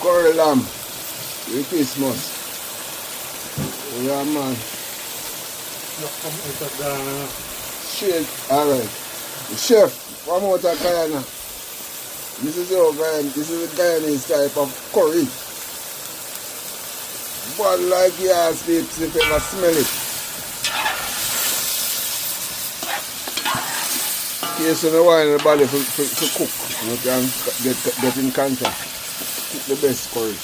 curry lamb with Christmas. Yeah, man. Shit, alright. The chef, from out of Guyana. This is your Guyana, this is the Guyanese type of curry. But like you ask peeps if you ever smell it. In case you don't want anybody to cook, you can get in contact. Cook the best curry.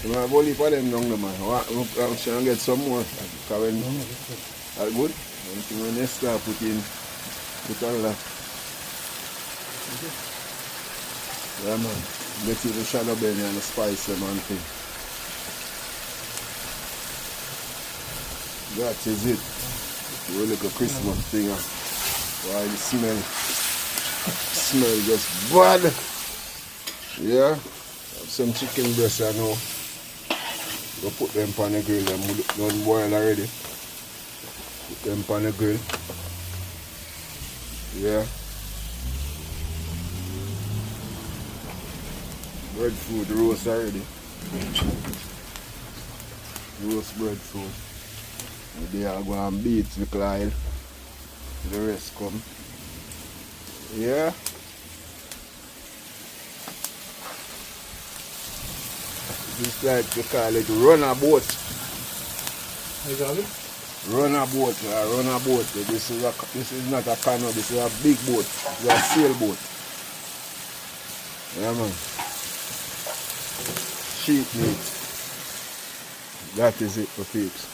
I will leave for them down there, man. I'm trying to get some more. That's good. When you start put on that. Yeah, man. Get you the shadow belly and the spice, man. Thing. That is it. You look a Christmas thing. Why the smell just bad. Yeah. Have some chicken breast I know. Go put them on the grill. Them done boil already. Put them on the grill. Yeah. Breadfruit roast already. Roast breadfruit. They are going to beat with Clyde. The rest come. Yeah. This like to call it runabout. You got it? Runabout. This is not a canoe. This is a big boat. This is a sailboat. Yeah, man. Sheep meat. That is it for peeps.